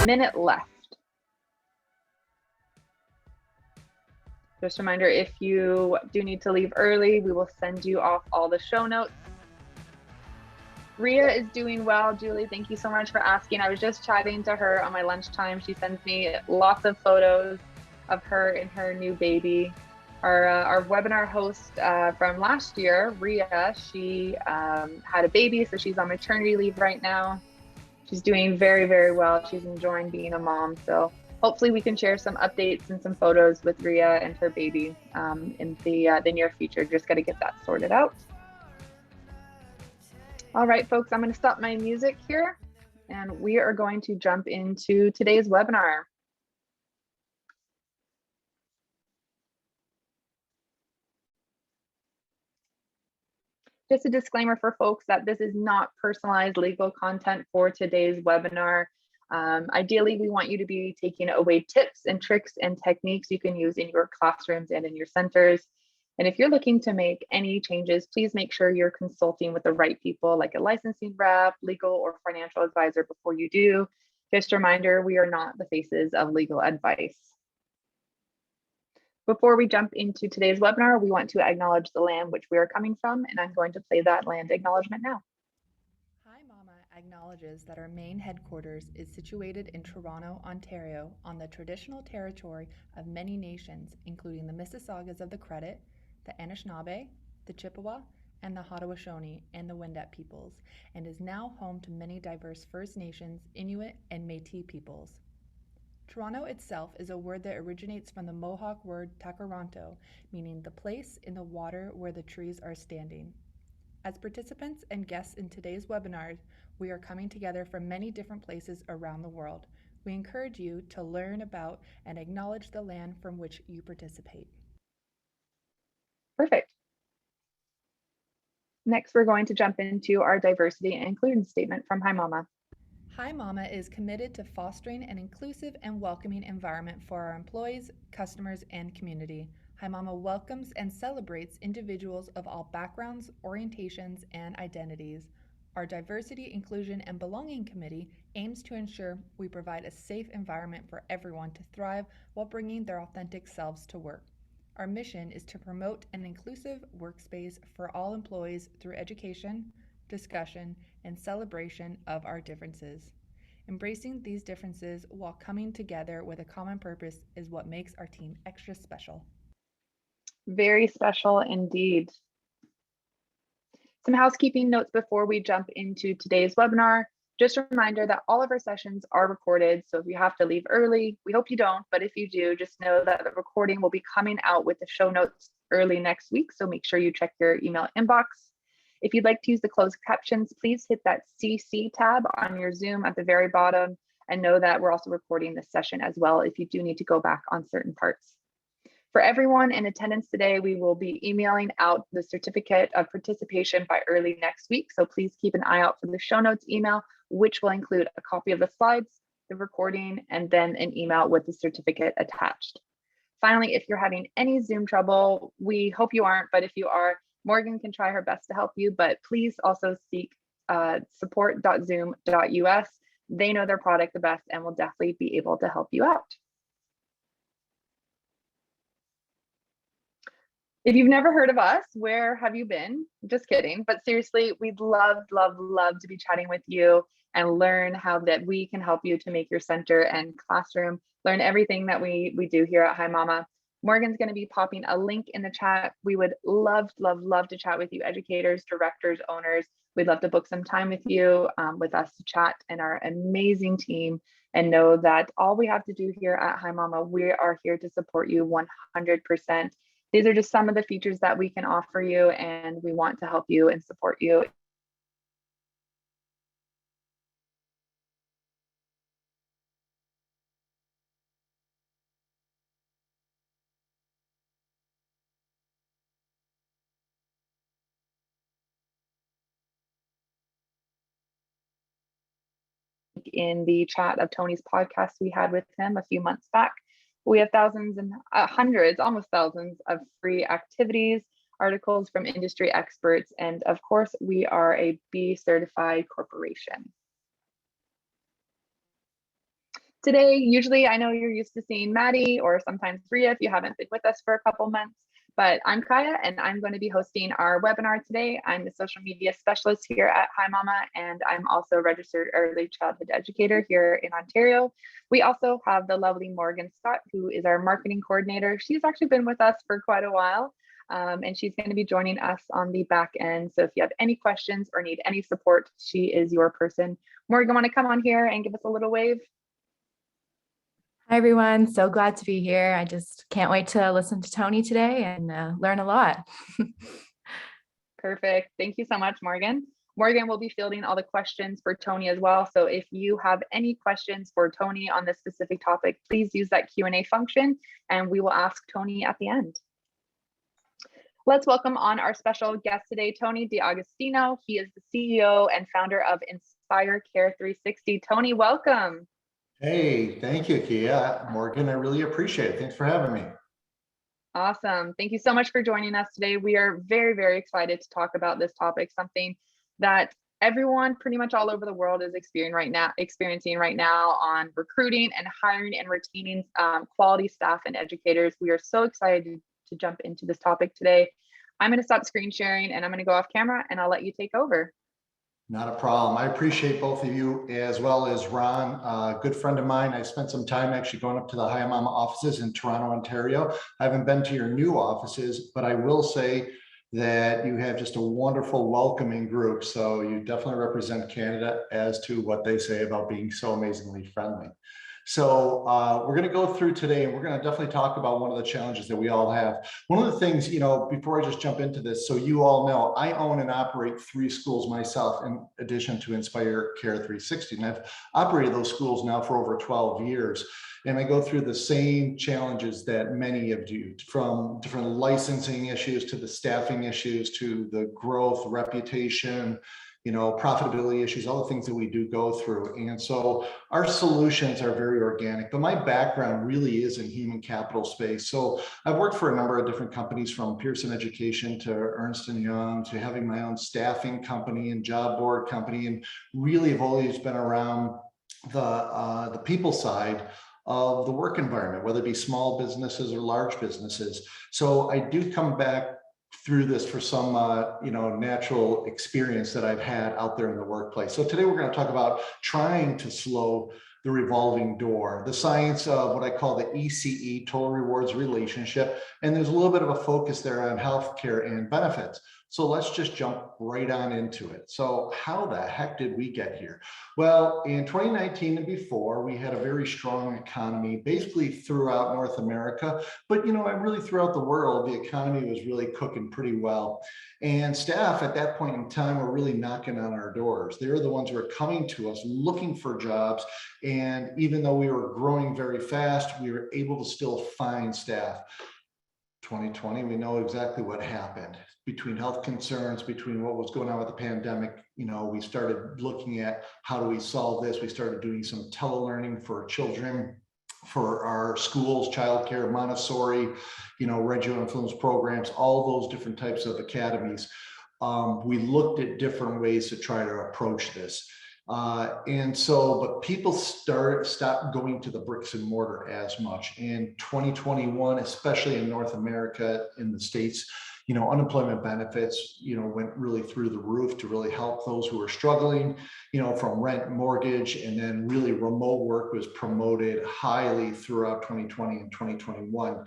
Minute left. Just a reminder, if you do need to leave early, we will send you off all the show notes. Ria is doing well. Julie, thank you so much for asking. I was just chatting to her on my lunchtime. She sends me lots of photos of her and her new baby. Our webinar host from last year, Ria, she had a baby, so she's on maternity leave right now. She's doing very, very well. She's enjoying being a mom. So hopefully we can share some updates and some photos with Ria and her baby in the near future. Just got to get that sorted out. All right, folks, I'm going to stop my music here and we are going to jump into today's webinar. Just a disclaimer for folks that this is not personalized legal content for today's webinar. Ideally, we want you to be taking away tips and tricks and techniques you can use in your classrooms and in your centers. And if you're looking to make any changes, please make sure you're consulting with the right people like a licensing rep, legal or financial advisor before you do. Just a reminder, we are not the faces of legal advice. Before we jump into today's webinar, we want to acknowledge the land which we are coming from, and I'm going to play that land acknowledgement now. Hi Mama acknowledges that our main headquarters is situated in Toronto, Ontario, on the traditional territory of many nations, including the Mississaugas of the Credit, the Anishinaabe, the Chippewa, and the Haudenosaunee and the Wendat peoples, and is now home to many diverse First Nations, Inuit, and Métis peoples. Toronto itself is a word that originates from the Mohawk word takaranto, meaning the place in the water where the trees are standing. As participants and guests in today's webinar, we are coming together from many different places around the world. We encourage you to learn about and acknowledge the land from which you participate. Perfect. Next, we're going to jump into our diversity and inclusion statement from Hi Mama. Hi Mama is committed to fostering an inclusive and welcoming environment for our employees, customers, and community. Hi Mama welcomes and celebrates individuals of all backgrounds, orientations, and identities. Our Diversity, Inclusion, and Belonging Committee aims to ensure we provide a safe environment for everyone to thrive while bringing their authentic selves to work. Our mission is to promote an inclusive workspace for all employees through education, discussion, and celebration of our differences. Embracing these differences while coming together with a common purpose is what makes our team extra special. Very special indeed. Some housekeeping notes before we jump into today's webinar. Just a reminder that all of our sessions are recorded. So if you have to leave early, we hope you don't, but if you do, just know that the recording will be coming out with the show notes early next week. So make sure you check your email inbox. If you'd like to use the closed captions, please hit that CC tab on your Zoom at the very bottom, and know that we're also recording this session as well if you do need to go back on certain parts. For everyone in attendance today, we will be emailing out the certificate of participation by early next week. So please keep an eye out for the show notes email, which will include a copy of the slides, the recording, and then an email with the certificate attached. Finally, if you're having any Zoom trouble, we hope you aren't, but if you are, Morgan can try her best to help you, but please also seek support.zoom.us. They know their product the best and will definitely be able to help you out. If you've never heard of us, where have you been? Just kidding. But seriously, we'd love, love, love to be chatting with you and learn how that we can help you to make your center and classroom, learn everything that we do here at Hi Mama. Morgan's going to be popping a link in the chat. We would love, love, love to chat with you, educators, directors, owners. We'd love to book some time with you, with us to chat and our amazing team, and know that all we have to do here at Hi Mama, we are here to support you 100%. These are just some of the features that we can offer you, and we want to help you and support you. In the chat of Tony's podcast we had with him a few months back. We have thousands and hundreds, almost thousands of free activities, articles from industry experts, and of course, we are a B certified corporation. Today, usually I know you're used to seeing Maddie or sometimes Ria if you haven't been with us for a couple months, but I'm Kaya and I'm going to be hosting our webinar today. I'm the social media specialist here at Hi Mama, and I'm also a registered early childhood educator here in Ontario. We also have the lovely Morgan Scott, who is our marketing coordinator. She's actually been with us for quite a while, and she's going to be joining us on the back end. So if you have any questions or need any support, she is your person. Morgan, want to come on here and give us a little wave? Hi, everyone. So glad to be here. I just can't wait to listen to Tony today and learn a lot. Perfect. Thank you so much, Morgan. Morgan will be fielding all the questions for Tony as well. So if you have any questions for Tony on this specific topic, please use that Q&A function and we will ask Tony at the end. Let's welcome on our special guest today, Tony D'Agostino. He is the CEO and founder of Inspire Care 360. Tony, welcome. Hey, thank you, Kia. Morgan, I really appreciate it. Thanks for having me. Awesome. Thank you so much for joining us today. We are very, very excited to talk about this topic, something that everyone pretty much all over the world is experiencing right now on recruiting and hiring and retaining quality staff and educators. We are so excited to jump into this topic today. I'm going to stop screen sharing and I'm going to go off camera and I'll let you take over. Not a problem. I appreciate both of you as well as Ron, a good friend of mine. I spent some time actually going up to the Hi Mama offices in Toronto, Ontario. I haven't been to your new offices, but I will say that you have just a wonderful welcoming group. So you definitely represent Canada as to what they say about being so amazingly friendly. So we're going to go through today and we're going to definitely talk about one of the challenges that we all have. One of the things, before I just jump into this, so you all know, I own and operate 3 schools myself in addition to Inspire Care 360. And I've operated those schools now for over 12 years. And I go through the same challenges that many of you, from different licensing issues to the staffing issues to the growth, reputation, profitability issues, all the things that we do go through. And so our solutions are very organic, but my background really is in human capital space. So I've worked for a number of different companies, from Pearson Education to Ernst & Young to having my own staffing company and job board company, and really have always been around the people side of the work environment, whether it be small businesses or large businesses. So I do come back through this for some natural experience that I've had out there in the workplace. So today we're going to talk about trying to slow the revolving door, the science of what I call the ECE, total rewards relationship. And there's a little bit of a focus there on healthcare and benefits. So let's just jump right on into it. So how the heck did we get here? Well, in 2019 and before, we had a very strong economy, basically throughout North America, but really throughout the world, the economy was really cooking pretty well. And staff at that point in time were really knocking on our doors. They were the ones who were coming to us looking for jobs. And even though we were growing very fast, we were able to still find staff. 2020, we know exactly what happened between health concerns, between what was going on with the pandemic. We started looking at how do we solve this. We started doing some telelearning for children, for our schools, childcare, Montessori, regional influence programs, all those different types of academies. We looked at different ways to try to approach this. But people stopped going to the bricks and mortar as much. In 2021, especially in North America, in the States, unemployment benefits, went really through the roof to really help those who are struggling, from rent, mortgage, and then really remote work was promoted highly throughout 2020 and 2021.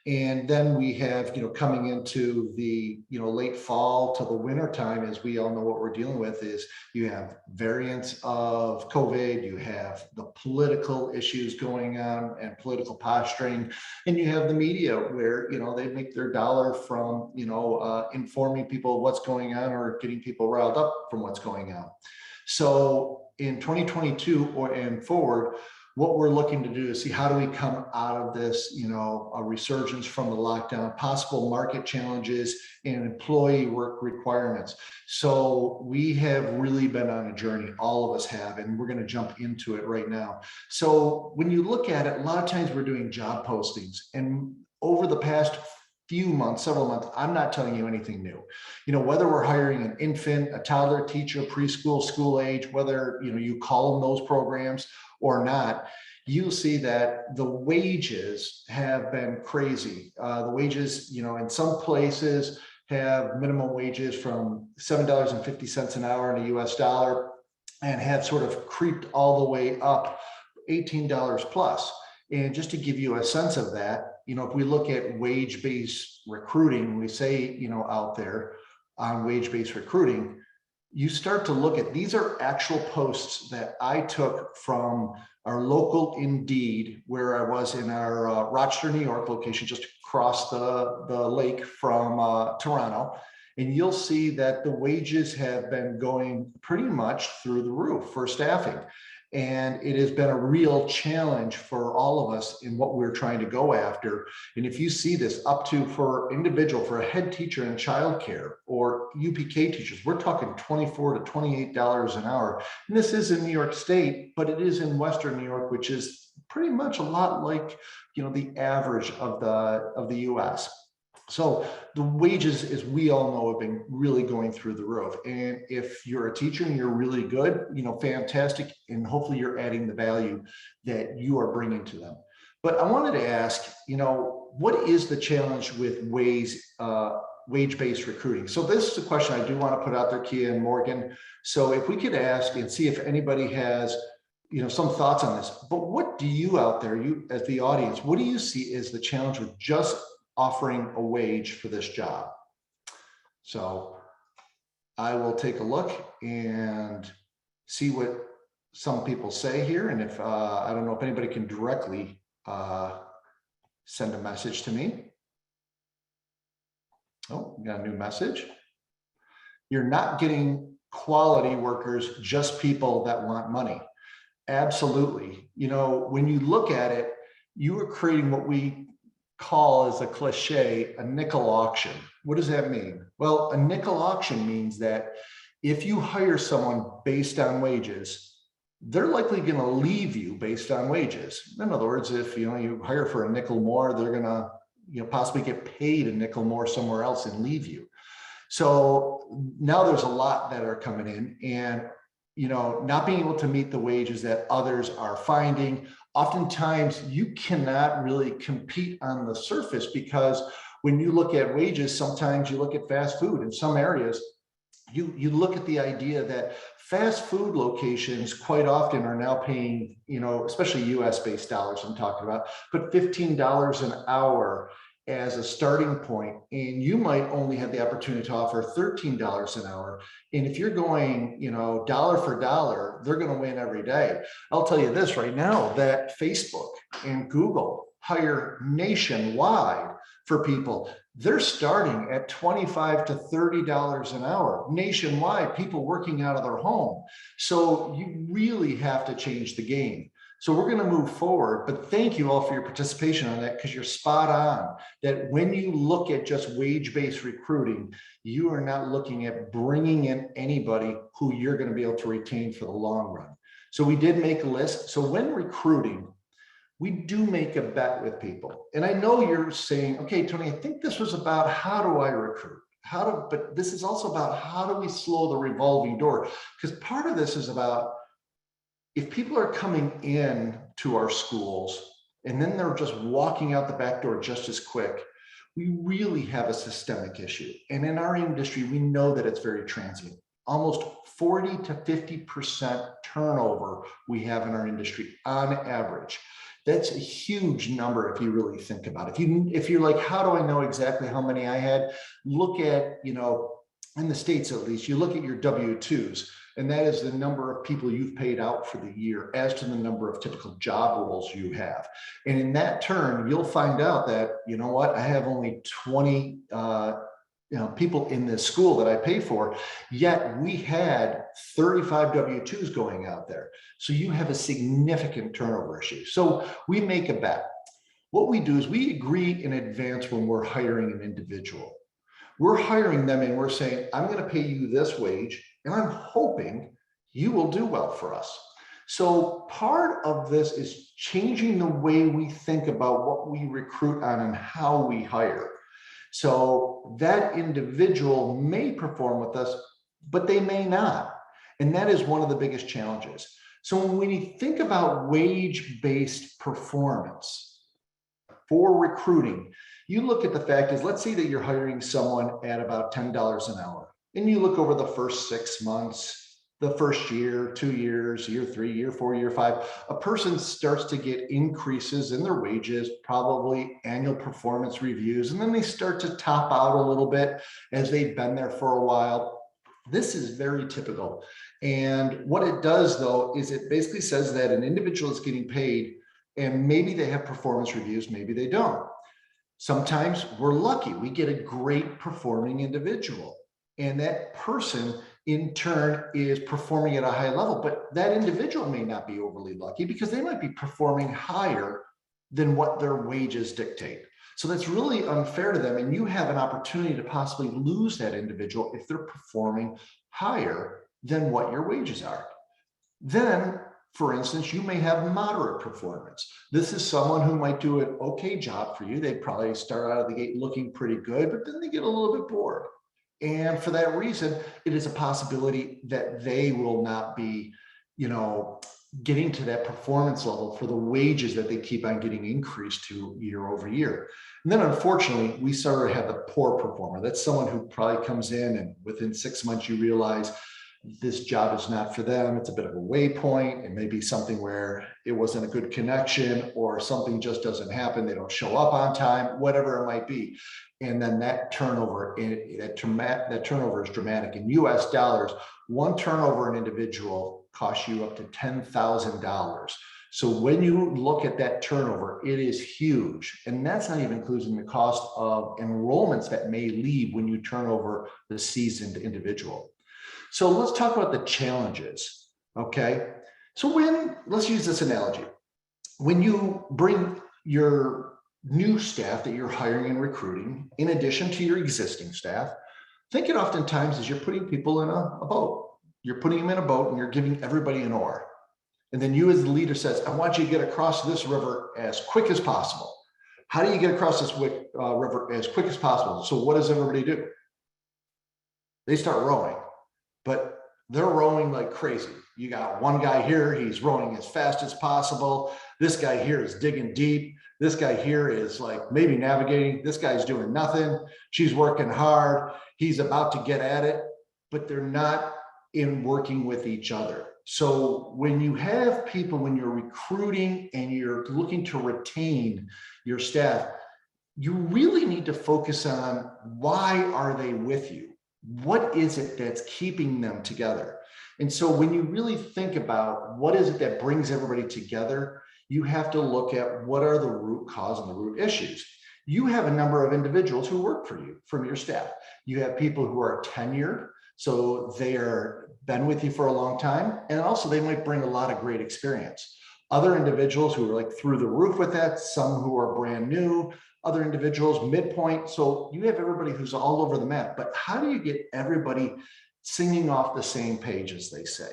And then we have, coming into the, late fall to the winter time, as we all know what we're dealing with is you have variants of COVID, you have the political issues going on and political posturing, and you have the media where, they make their dollar from, informing people what's going on or getting people riled up from what's going on. So in 2022 and forward, what we're looking to do is see how do we come out of this, a resurgence from the lockdown, possible market challenges and employee work requirements. So we have really been on a journey, all of us have, and we're going to jump into it right now. So when you look at it, a lot of times we're doing job postings, and over the past few months, several months, I'm not telling you anything new. Whether we're hiring an infant, a toddler, teacher, preschool, school age, whether you call them those programs or not, you'll see that the wages have been crazy. The wages, in some places have minimum wages from $7.50 an hour in a US dollar and have sort of creeped all the way up $18 plus. And just to give you a sense of that, if we look at wage-based recruiting, we say, out there on wage-based recruiting, you start to look at, these are actual posts that I took from our local Indeed, where I was in our Rochester, New York location, just across the lake from Toronto. And you'll see that the wages have been going pretty much through the roof for staffing. And it has been a real challenge for all of us in what we're trying to go after. And if you see this up to, for individual, for a head teacher in childcare or UPK teachers, we're talking $24 to $28 an hour. And this is in New York State, but it is in Western New York, which is pretty much a lot like, the average of the US. So the wages, as we all know, have been really going through the roof. And if you're a teacher and you're really good, fantastic. And hopefully you're adding the value that you are bringing to them. But I wanted to ask, what is the challenge with wage-based recruiting? So this is a question I do want to put out there, Kia and Morgan. So if we could ask and see if anybody has, some thoughts on this. But what do you out there, you as the audience, what do you see as the challenge with just offering a wage for this job? So I will take a look and see what some people say here. And if, I don't know if anybody can directly send a message to me. Oh, we got a new message. You're not getting quality workers, just people that want money. Absolutely. When you look at it, you are creating what we call, as a cliche, a nickel auction. What does that mean? Well, a nickel auction means that if you hire someone based on wages, they're likely going to leave you based on wages. In other words, if you hire for a nickel more, they're going to possibly get paid a nickel more somewhere else and leave you. So now there's a lot that are coming in, and not being able to meet the wages that others are finding. Oftentimes you cannot really compete on the surface, because when you look at wages, sometimes you look at fast food in some areas, you look at the idea that fast food locations quite often are now paying, especially US based dollars I'm talking about, but $15 an hour. as a starting point, and you might only have the opportunity to offer $13 an hour. And if you're going, dollar for dollar, they're going to win every day. I'll tell you this right now, that Facebook and Google hire nationwide for people. They're starting at $25 to $30 an hour nationwide, people working out of their home. So you really have to change the game. So we're going to move forward, but thank you all for your participation on that, because you're spot on that when you look at just wage-based recruiting, you are not looking at bringing in anybody who you're going to be able to retain for the long run. So we did make a list. So when recruiting, we do make a bet with people. And I know you're saying, okay, Tony, I think this was about how do I recruit? But this is also about how do we slow the revolving door? Because part of this is about, if people are coming in to our schools and then they're just walking out the back door just as quick, we really have a systemic issue. And in our industry, we know that it's very transient. Almost 40 to 50% turnover we have in our industry on average. That's a huge number if you really think about it. If you're like, how do I know exactly how many I had? Look at, in the States at least, you look at your W-2s, and that is the number of people you've paid out for the year as to the number of typical job roles you have. And in that turn, you'll find out that, I have only 20 people in this school that I pay for, yet we had 35 W-2s going out there. So you have a significant turnover issue. So we make a bet. What we do is we agree in advance when we're hiring an individual. We're hiring them and we're saying, I'm going to pay you this wage, and I'm hoping you will do well for us. So part of this is changing the way we think about what we recruit on and how we hire. So that individual may perform with us, but they may not. And that is one of the biggest challenges. So when you think about wage-based performance for recruiting, you look at the fact is, let's say that you're hiring someone at about $10 an hour, and you look over the first 6 months, the first year, 2 years, year 3, year 4, year 5, a person starts to get increases in their wages, probably annual performance reviews, and then they start to top out a little bit as they've been there for a while. This is very typical. And what it does, though, is it basically says that an individual is getting paid, and maybe they have performance reviews, maybe they don't. Sometimes we're lucky, we get a great performing individual, and that person in turn is performing at a high level, but that individual may not be overly lucky because they might be performing higher than what their wages dictate. So that's really unfair to them, and you have an opportunity to possibly lose that individual if they're performing higher than what your wages are. Then, for instance, you may have moderate performance. This is someone who might do an okay job for you. They probably start out of the gate looking pretty good, but then they get a little bit bored. And for that reason, it is a possibility that they will not be, getting to that performance level for the wages that they keep on getting increased to year over year. And then unfortunately, we sort of have the poor performer. That's someone who probably comes in and within 6 months, you realize this job is not for them. It's a bit of a waypoint. It may be something where it wasn't a good connection, or something just doesn't happen. They don't show up on time, whatever it might be. And then that turnover, that turnover is dramatic. In US dollars, one turnover an individual costs you up to $10,000. So when you look at that turnover, it is huge. And that's not even including the cost of enrollments that may leave when you turn over the seasoned individual. So let's talk about the challenges, okay? So let's use this analogy. When you bring your new staff that you're hiring and recruiting, in addition to your existing staff, think it oftentimes as you're putting people in a boat. You're putting them in a boat and you're giving everybody an oar. And then you as the leader says, I want you to get across this river as quick as possible. How do you get across this river as quick as possible? So what does everybody do? They start rowing, but they're rowing like crazy. You got one guy here, he's rowing as fast as possible. This guy here is digging deep. This guy here is like maybe navigating. This guy's doing nothing. She's working hard. He's about to get at it, but they're not in working with each other. So when you have people, when you're recruiting and you're looking to retain your staff, you really need to focus on why are they with you? What is it that's keeping them together? And so when you really think about what is it that brings everybody together, you have to look at what are the root cause and the root issues. You have a number of individuals who work for you from your staff. You have people who are tenured, so they are been with you for a long time, and also they might bring a lot of great experience. Other individuals who are like through the roof with that, some who are brand new, other individuals midpoint. So you have everybody who's all over the map, but how do you get everybody singing off the same page, as they say?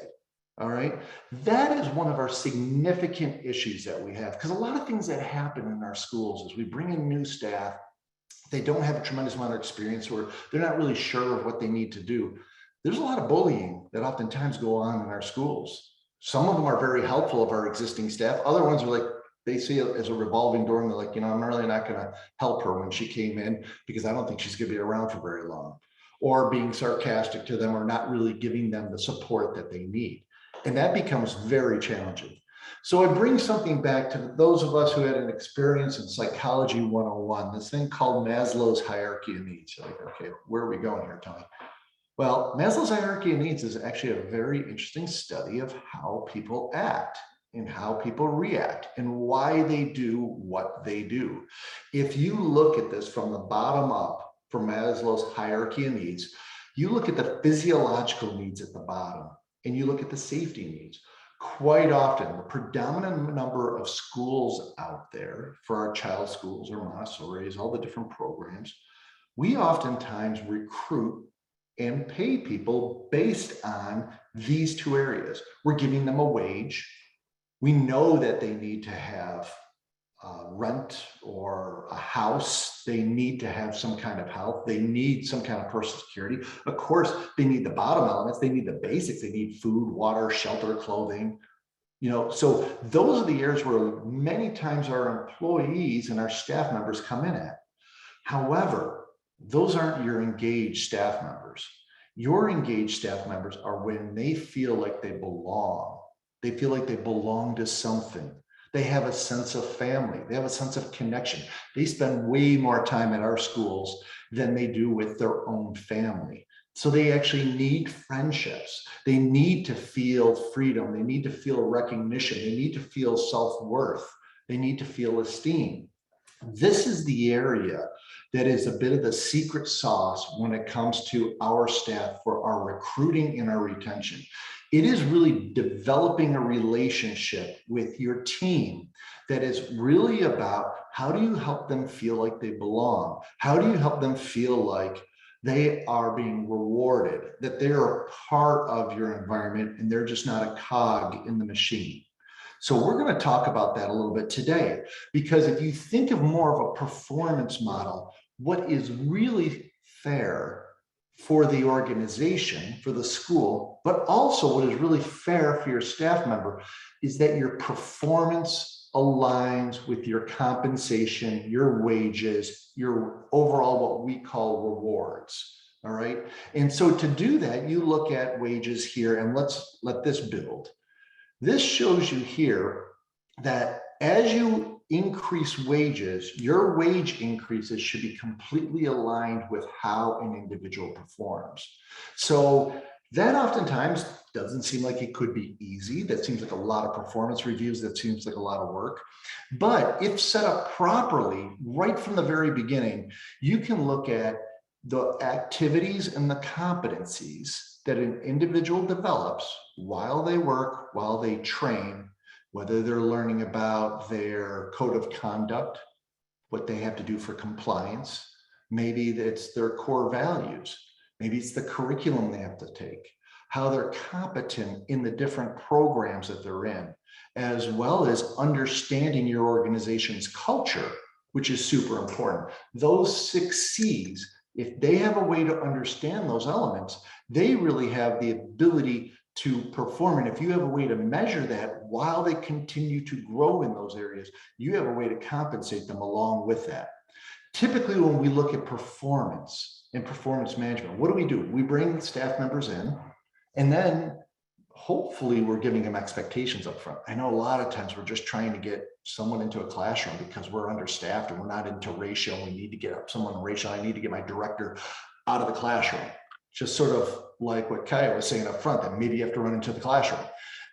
All right. That is one of our significant issues that we have, because a lot of things that happen in our schools is we bring in new staff. They don't have a tremendous amount of experience, or they're not really sure of what they need to do. There's a lot of bullying that oftentimes go on in our schools. Some of them are very helpful of our existing staff. Other ones are like, they see it as a revolving door and they're like, I'm really not going to help her when she came in because I don't think she's going to be around for very long, or being sarcastic to them or not really giving them the support that they need. And that becomes very challenging. So I bring something back to those of us who had an experience in Psychology 101, this thing called Maslow's hierarchy of needs. You're like, okay, where are we going here, Tony? Well, Maslow's hierarchy of needs is actually a very interesting study of how people act and how people react and why they do what they do. If you look at this from the bottom up for Maslow's hierarchy of needs, you look at the physiological needs at the bottom and you look at the safety needs. Quite often, the predominant number of schools out there for our child schools or Montessori's, all the different programs, we oftentimes recruit and pay people based on these two areas. We're giving them a wage. We know that they need to have rent or a house. They need to have some kind of health. They need some kind of personal security. Of course, they need the bottom elements. They need the basics. They need food, water, shelter, clothing. So those are the areas where many times our employees and our staff members come in at. However, those aren't your engaged staff members. Your engaged staff members are when they feel like they belong. They feel like they belong to something. They have a sense of family. They have a sense of connection. They spend way more time at our schools than they do with their own family. So they actually need friendships. They need to feel freedom. They need to feel recognition. They need to feel self-worth. They need to feel esteem. This is the area that is a bit of the secret sauce when it comes to our staff for our recruiting and our retention. It is really developing a relationship with your team that is really about how do you help them feel like they belong? How do you help them feel like they are being rewarded, that they're a part of your environment and they're just not a cog in the machine? So we're going to talk about that a little bit today, because if you think of more of a performance model, what is really fair for the organization, for the school, but also what is really fair for your staff member is that your performance aligns with your compensation, your wages, your overall what we call rewards. All right. And so to do that, you look at wages here, and let's let this build. This shows you here that as you increase wages, your wage increases should be completely aligned with how an individual performs. So that oftentimes doesn't seem like it could be easy. That seems like a lot of performance reviews. That seems like a lot of work. But if set up properly, right from the very beginning, you can look at the activities and the competencies that an individual develops while they work, while they train, whether they're learning about their code of conduct, what they have to do for compliance. Maybe it's their core values. Maybe it's the curriculum they have to take, how they're competent in the different programs that they're in, as well as understanding your organization's culture, which is super important. Those 6 C's, if they have a way to understand those elements, they really have the ability to perform. And if you have a way to measure that while they continue to grow in those areas, you have a way to compensate them along with that. Typically, when we look at performance and performance management, what do? We bring staff members in, and then hopefully we're giving them expectations up front. I know a lot of times we're just trying to get someone into a classroom because we're understaffed and we're not into ratio. We need to get up someone in ratio. I need to get my director out of the classroom. Just sort of like what Kaya was saying up front, that maybe you have to run into the classroom.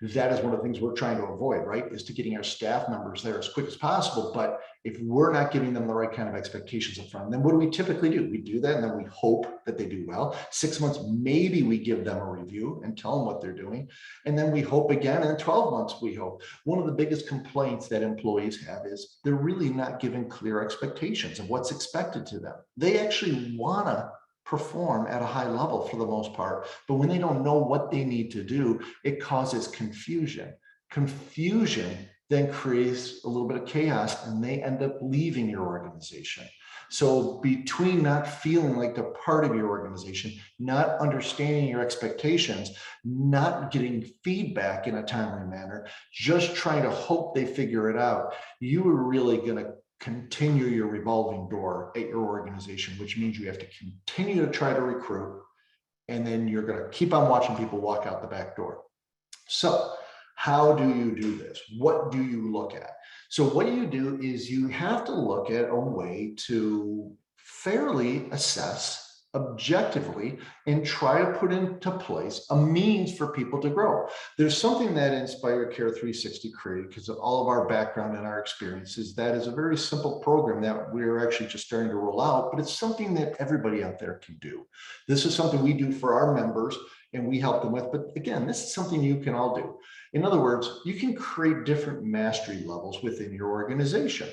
That is one of the things we're trying to avoid, right? Is to getting our staff members there as quick as possible. But if we're not giving them the right kind of expectations up front, then what do we typically do? We do that and then we hope that they do well. 6 months, maybe we give them a review and tell them what they're doing. And then we hope again, and in 12 months, we hope. One of the biggest complaints that employees have is they're really not given clear expectations of what's expected to them. They actually want to perform at a high level for the most part, but when they don't know what they need to do, it causes confusion. Confusion then creates a little bit of chaos and they end up leaving your organization. So between not feeling like they're part of your organization, not understanding your expectations, not getting feedback in a timely manner, just trying to hope they figure it out, you are really going to continue your revolving door at your organization, which means you have to continue to try to recruit, and then you're going to keep on watching people walk out the back door. So how do you do this? What do you look at? So what you do is you have to look at a way to fairly assess objectively and try to put into place a means for people to grow. There's something that Inspire Care 360 created because of all of our background and our experiences. That is a very simple program that we're actually just starting to roll out, but it's something that everybody out there can do. This is something we do for our members and we help them with, but again, this is something you can all do. In other words, you can create different mastery levels within your organization.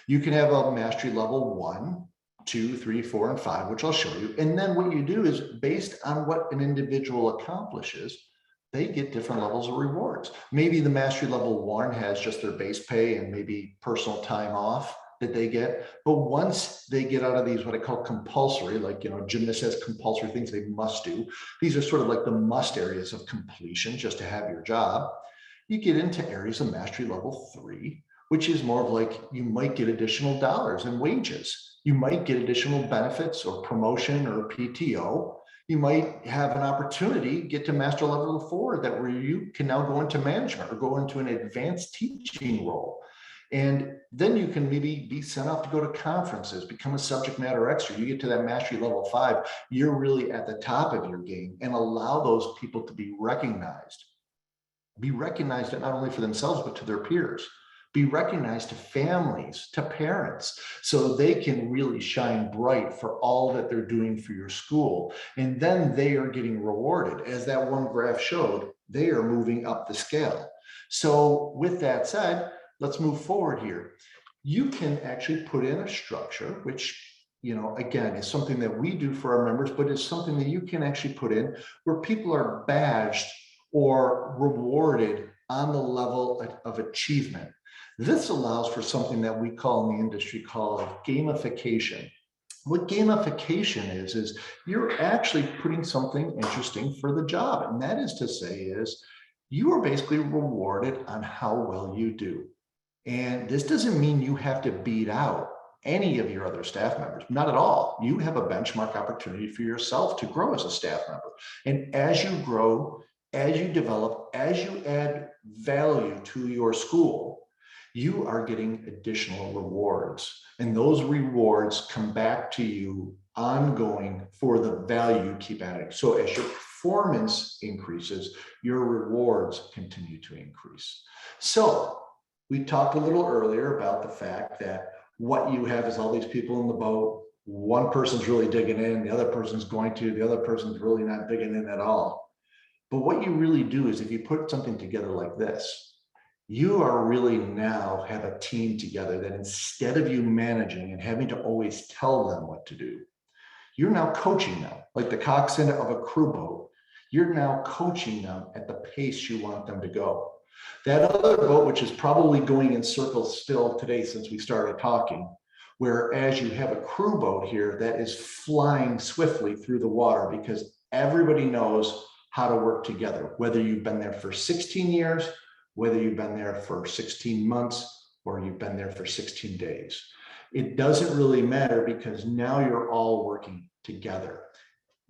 You can have a mastery level 1, 2, 3, 4, and 5, which I'll show you. And then what you do is based on what an individual accomplishes, they get different levels of rewards. Maybe the mastery level 1 has just their base pay and maybe personal time off that they get. But once they get out of these, what I call compulsory, like, gymnast has compulsory things they must do. These are sort of like the must areas of completion just to have your job. You get into areas of mastery level 3, which is more of like, you might get additional dollars and wages. You might get additional benefits or promotion or PTO. You might have an opportunity to get to master level 4 that where you can now go into management or go into an advanced teaching role. And then you can maybe be sent off to go to conferences, become a subject matter expert. You get to that mastery level 5, you're really at the top of your game, and allow those people to be recognized. Be recognized not only for themselves, but to their peers. Be recognized to families, to parents, so they can really shine bright for all that they're doing for your school. And then they are getting rewarded. As that one graph showed, they are moving up the scale. So with that said, let's move forward here. You can actually put in a structure, which, again, is something that we do for our members, but it's something that you can actually put in where people are badged or rewarded on the level of achievement. This allows for something that we call in the industry called gamification. What gamification is you're actually putting something interesting for the job. And that is to say is you are basically rewarded on how well you do. And this doesn't mean you have to beat out any of your other staff members, not at all. You have a benchmark opportunity for yourself to grow as a staff member. And as you grow, as you develop, as you add value to your school, you are getting additional rewards. And those rewards come back to you ongoing for the value you keep adding. So as your performance increases, your rewards continue to increase. So we talked a little earlier about the fact that what you have is all these people in the boat. One person's really digging in, the other person's going to, the other person's really not digging in at all. But what you really do is if you put something together like this, you are really now have a team together that instead of you managing and having to always tell them what to do, you're now coaching them like the coxswain of a crew boat. You're now coaching them at the pace you want them to go. That other boat, which is probably going in circles still today since we started talking, whereas you have a crew boat here that is flying swiftly through the water because everybody knows how to work together, whether you've been there for 16 years, whether you've been there for 16 months, or you've been there for 16 days. It doesn't really matter because now you're all working together.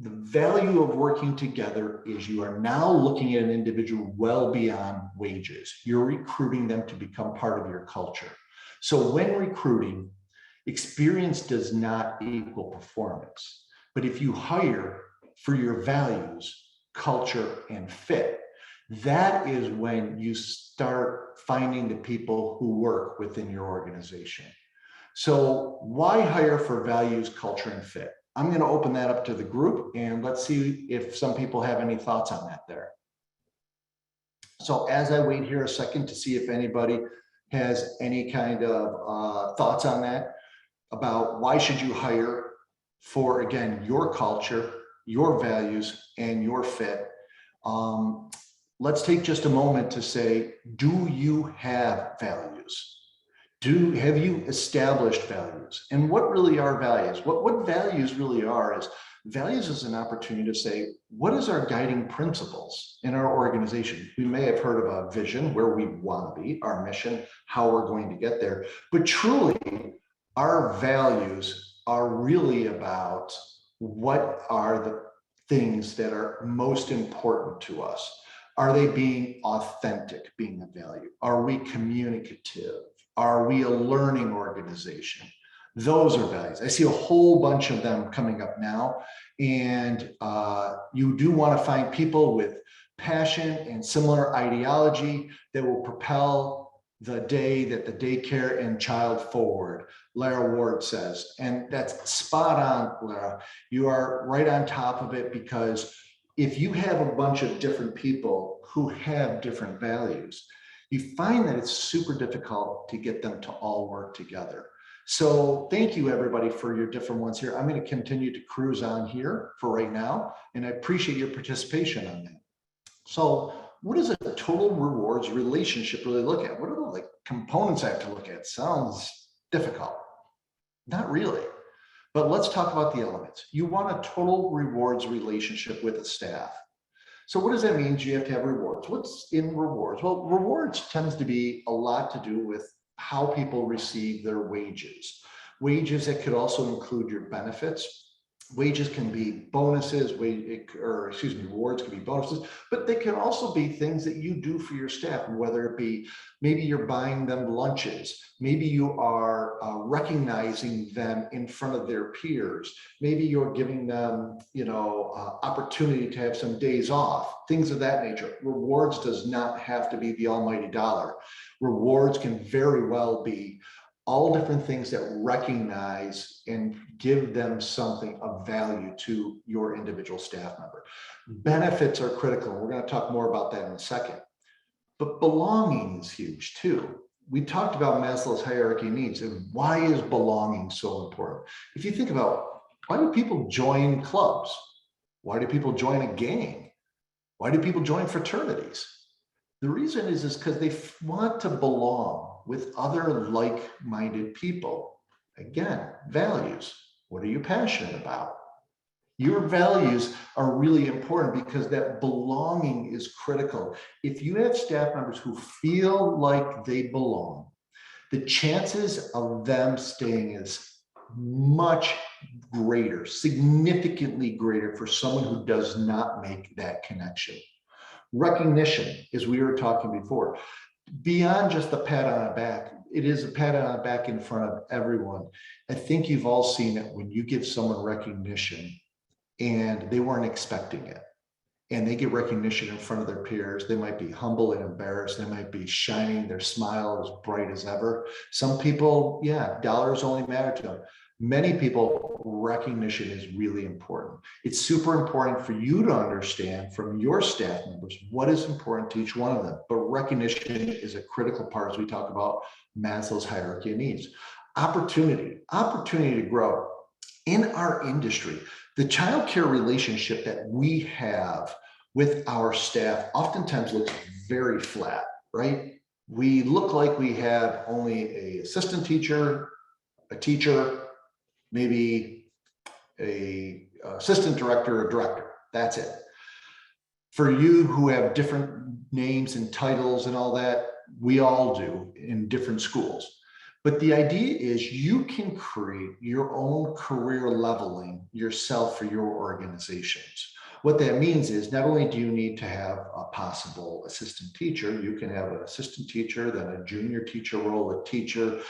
The value of working together is you are now looking at an individual well beyond wages. You're recruiting them to become part of your culture. So when recruiting, experience does not equal performance. But if you hire for your values, culture, and fit, that is when you start finding the people who work within your organization. So why hire for values, culture, and fit? I'm going to open that up to the group, and let's see if some people have any thoughts on that there. So as I wait here a second to see if anybody has any kind of thoughts on that, about why should you hire for, again, your culture, your values, and your fit. Let's take just a moment to say, do you have values? Have you established values? And what really are values? What values really are is, values is an opportunity to say, what is our guiding principles in our organization? We may have heard of a vision, where we want to be, our mission, how we're going to get there. But truly, our values are really about what are the things that are most important to us. Are they being authentic, being a value? Are we communicative? Are we a learning organization? Those are values. I see a whole bunch of them coming up now. And you do want to find people with passion and similar ideology that will propel the day that the daycare and child forward, Lara Ward says. And that's spot on, Lara. You are right on top of it, because if you have a bunch of different people who have different values, you find that it's super difficult to get them to all work together. So thank you, everybody, for your different ones here. I'm going to continue to cruise on here for right now, and I appreciate your participation on that. So what does a total rewards relationship really look at? What are the components I have to look at? Sounds difficult. Not really. But let's talk about the elements. You want a total rewards relationship with a staff. So what does that mean? You have to have rewards. What's in rewards? Well, rewards tends to be a lot to do with how people receive their wages. Wages that could also include your benefits. Wages can be bonuses, rewards can be bonuses, but they can also be things that you do for your staff, whether it be maybe you're buying them lunches, maybe you are recognizing them in front of their peers, maybe you're giving them, opportunity to have some days off, things of that nature. Rewards does not have to be the almighty dollar. Rewards can very well be all different things that recognize and give them something of value to your individual staff member. Benefits are critical. We're going to talk more about that in a second. But belonging is huge too. We talked about Maslow's hierarchy of needs, and why is belonging so important? If you think about, why do people join clubs? Why do people join a gang? Why do people join fraternities? The reason is because they want to belong with other like-minded people. Again, values. What are you passionate about? Your values are really important, because that belonging is critical. If you have staff members who feel like they belong, the chances of them staying is much greater, significantly greater, for someone who does not make that connection. Recognition, as we were talking before, beyond just the pat on the back, it is a pat on the back in front of everyone. I think you've all seen it when you give someone recognition and they weren't expecting it, and they get recognition in front of their peers. They might be humble and embarrassed. They might be shining their smile as bright as ever. Some people, dollars only matter to them. Many people, recognition is really important. It's super important for you to understand from your staff members what is important to each one of them. But recognition is a critical part as we talk about Maslow's hierarchy of needs. Opportunity to grow. In our industry, the childcare relationship that we have with our staff oftentimes looks very flat, right? We look like we have only an assistant teacher, a teacher, maybe a assistant director or director. That's it. For you who have different names and titles and all that, we all do in different schools. But the idea is you can create your own career leveling yourself for your organizations. What that means is not only do you need to have a possible assistant teacher, you can have an assistant teacher, then a junior teacher role, a teacher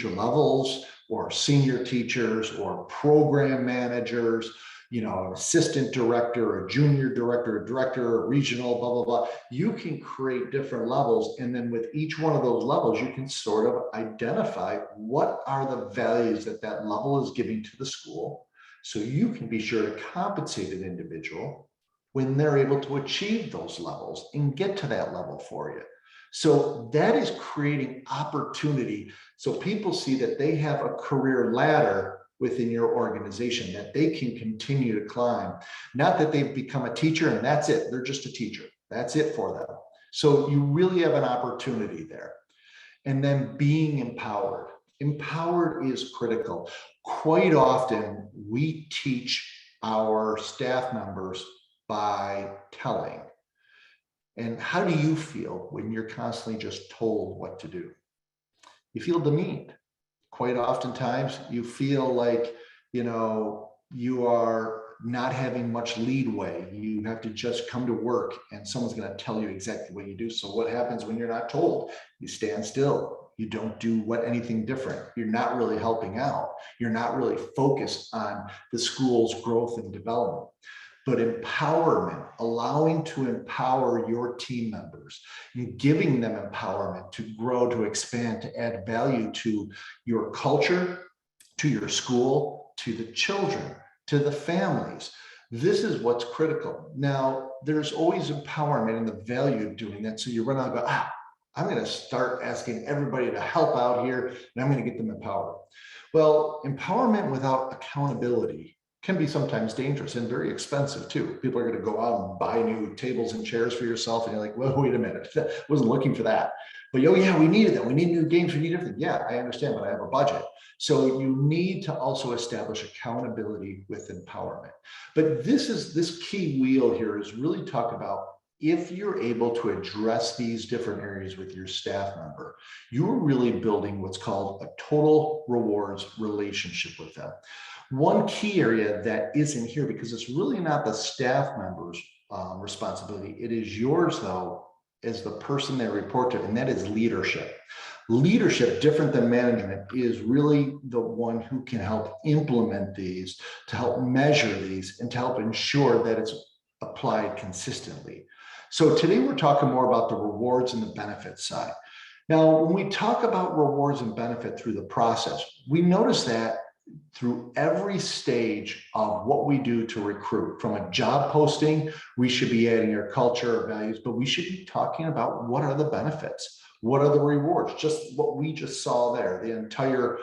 levels, or senior teachers, or program managers, an assistant director, a junior director, a director, a regional, blah, blah, blah. You can create different levels. And then with each one of those levels, you can sort of identify what are the values that that level is giving to the school. So you can be sure to compensate an individual when they're able to achieve those levels and get to that level for you. So that is creating opportunity. So people see that they have a career ladder within your organization that they can continue to climb. Not that they've become a teacher and that's it, they're just a teacher. That's it for them. So you really have an opportunity there. And then being empowered. Empowered is critical. Quite often we teach our staff members by telling. And how do you feel when you're constantly just told what to do? You feel demeaned. Quite oftentimes you feel like, you are not having much leadway. You have to just come to work and someone's going to tell you exactly what you do. So what happens when you're not told? You stand still. You don't do anything different. You're not really helping out. You're not really focused on the school's growth and development. But empowerment, allowing to empower your team members and giving them empowerment to grow, to expand, to add value to your culture, to your school, to the children, to the families. This is what's critical. Now, there's always empowerment and the value of doing that. So you run out and go, I'm going to start asking everybody to help out here and I'm going to get them empowered. Well, empowerment without accountability can be sometimes dangerous and very expensive too. People are going to go out and buy new tables and chairs for yourself. And you're like, well, wait a minute, I wasn't looking for that. But yeah, we needed them. We need new games. We need everything. Yeah, I understand, but I have a budget. So you need to also establish accountability with empowerment. But this key wheel here is really talk about if you're able to address these different areas with your staff member, you're really building what's called a total rewards relationship with them. One key area that isn't here, because it's really not the staff member's responsibility, it is yours though, as the person they report to, and that is leadership. Leadership, different than management, is really the one who can help implement these, to help measure these, and to help ensure that it's applied consistently. So today we're talking more about the rewards and the benefits side. Now, when we talk about rewards and benefit through the process, we notice that through every stage of what we do to recruit. From a job posting, we should be adding our culture, our values, but we should be talking about what are the benefits, what are the rewards, just what we just saw there, the entire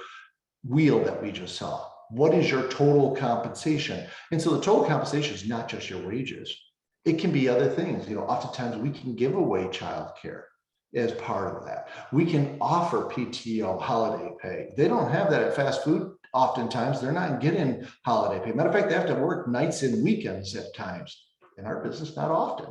wheel that we just saw. What is your total compensation? And so the total compensation is not just your wages. It can be other things. Oftentimes we can give away childcare as part of that. We can offer PTO, holiday pay. They don't have that at fast food. Oftentimes they're not getting holiday pay. Matter of fact, they have to work nights and weekends at times. In our business, not often.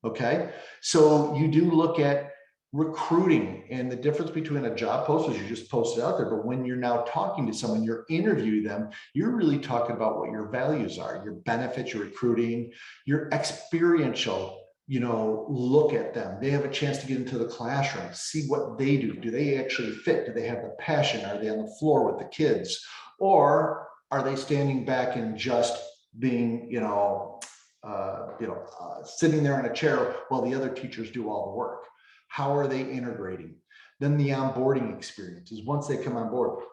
Okay. So you do look at recruiting and the difference between a job post is you just post it out there. But when you're now talking to someone, you're interviewing them, you're really talking about what your values are, your benefits, your recruiting, your experiential, look at them. They have a chance to get into the classroom, see what they do. Do they actually fit? Do they have the passion? Are they on the floor with the kids? Or are they standing back and just being, sitting there in a chair while the other teachers do all the work? How are they integrating? Then the onboarding experiences, once they come on board,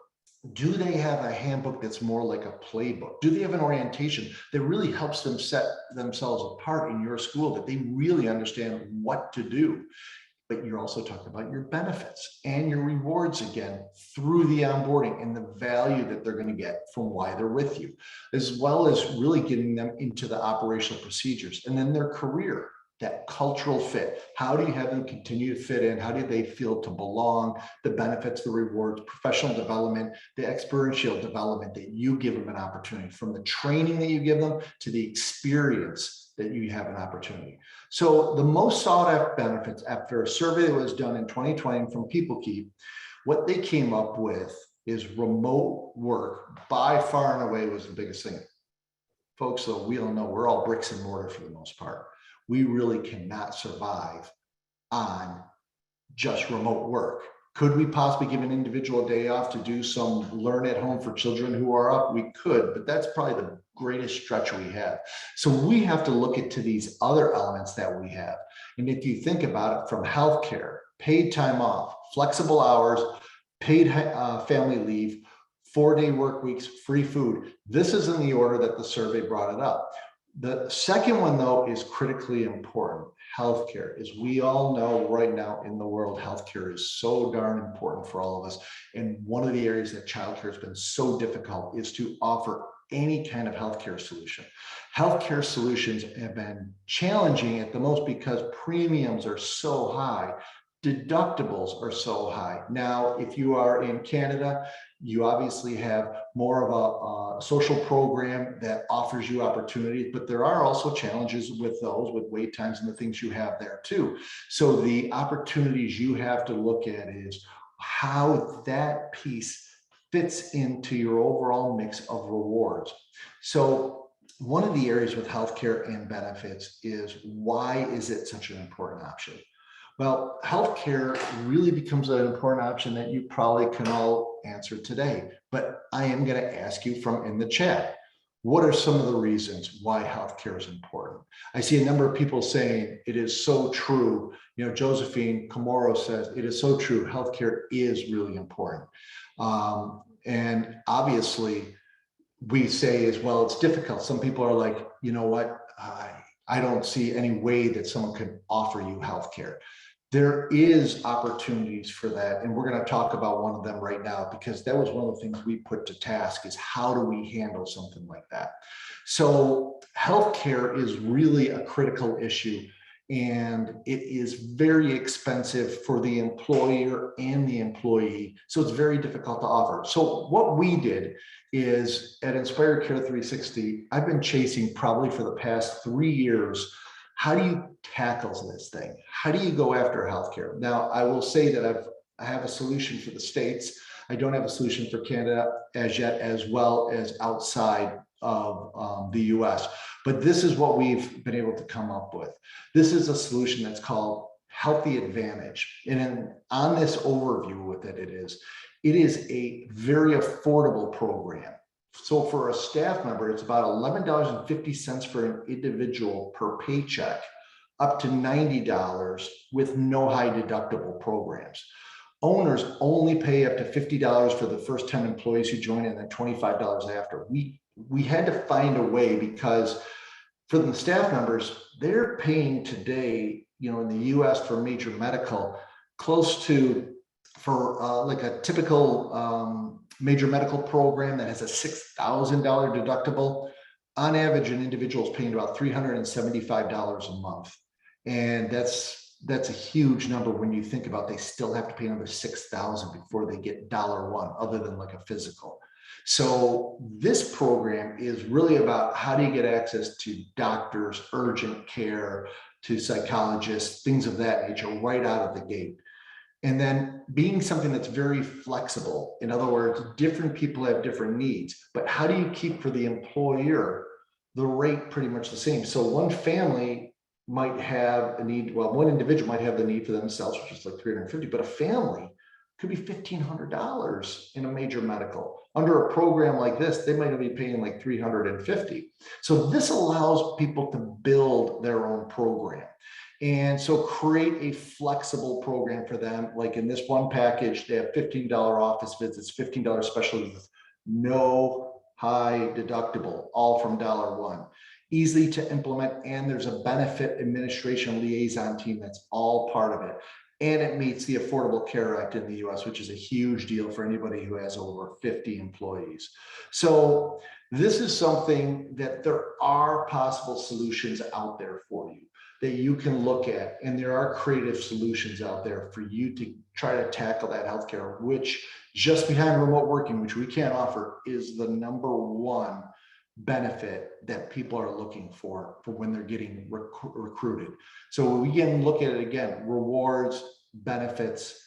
do they have a handbook that's more like a playbook? Do they have an orientation that really helps them set themselves apart in your school, that they really understand what to do? But you're also talking about your benefits and your rewards again through the onboarding and the value that they're going to get from why they're with you, as well as really getting them into the operational procedures and then their career. That cultural fit. How do you have them continue to fit in? How do they feel to belong? The benefits, the rewards, professional development, the experiential development that you give them an opportunity, from the training that you give them to the experience that you have an opportunity. So the most sought after benefits, after a survey that was done in 2020 from PeopleKeep, what they came up with is remote work by far and away was the biggest thing. Folks, though, we all know we're all bricks and mortar for the most part. We really cannot survive on just remote work. Could we possibly give an individual a day off to do some learn at home for children who are up? We could, but that's probably the greatest stretch we have. So we have to look into these other elements that we have. And if you think about it, from healthcare, paid time off, flexible hours, paid family leave, 4-day work weeks, free food. This is in the order that the survey brought it up. The second one, though, is critically important. Healthcare. As we all know right now in the world, healthcare is so darn important for all of us. And one of the areas that childcare has been so difficult is to offer any kind of healthcare solution. Healthcare solutions have been challenging at the most because premiums are so high. Deductibles are so high. Now, if you are in Canada, you obviously have more of a social program that offers you opportunities, but there are also challenges with those, with wait times and the things you have there too. So the opportunities you have to look at is how that piece fits into your overall mix of rewards. So one of the areas with healthcare and benefits is, why is it such an important option? Well, healthcare really becomes an important option that you probably can all answer today, but I am going to ask you from in the chat, what are some of the reasons why healthcare is important? I see a number of people saying it is so true. You know, Josephine Camoro says it is so true. Healthcare is really important. And obviously we say as well, it's difficult. Some people are like, you know what? I don't see any way that someone could offer you healthcare. There is opportunities for that. And we're going to talk about one of them right now, because that was one of the things we put to task, is how do we handle something like that? So healthcare is really a critical issue, and it is very expensive for the employer and the employee. So it's very difficult to offer. So what we did is, at Inspire Care 360, I've been chasing probably for the past 3 years, how do you tackle this thing? How do you go after healthcare? Now, I will say that I have a solution for the States. I don't have a solution for Canada as yet, as well as outside of the US. But this is what we've been able to come up with. This is a solution that's called Healthy Advantage. And on this overview with it is a very affordable program. So for a staff member, it's about $11.50 for an individual per paycheck, up to $90 with no high deductible programs. Owners only pay up to $50 for the first 10 employees who join, and then $25 after. We had to find a way, because for the staff members, they're paying today, you know, in the US for major medical, close to, for like a typical major medical program that has a $6,000 deductible, on average, an individual is paying about $375 a month. And that's a huge number when you think about they still have to pay another $6,000 before they get $1, other than like a physical. So this program is really about, how do you get access to doctors, urgent care, to psychologists, things of that nature right out of the gate. And then being something that's very flexible. In other words, different people have different needs, but how do you keep for the employer the rate pretty much the same? So one family might have a need, well, one individual might have the need for themselves, which is like $350, but a family could be $1,500 in a major medical. Under a program like this, they might be paying like $350. So this allows people to build their own program. And so create a flexible program for them. Like in this one package, they have $15 office visits, $15 special visits, no high deductible, all from $1. Easy to implement, and there's a benefit administration liaison team that's all part of it. And it meets the Affordable Care Act in the US, which is a huge deal for anybody who has over 50 employees. So this is something that there are possible solutions out there for you that you can look at. And there are creative solutions out there for you to try to tackle that healthcare, which just behind remote working, which we can't offer, is the #1 benefit that people are looking for when they're getting recruited. So we can look at it again: rewards, benefits,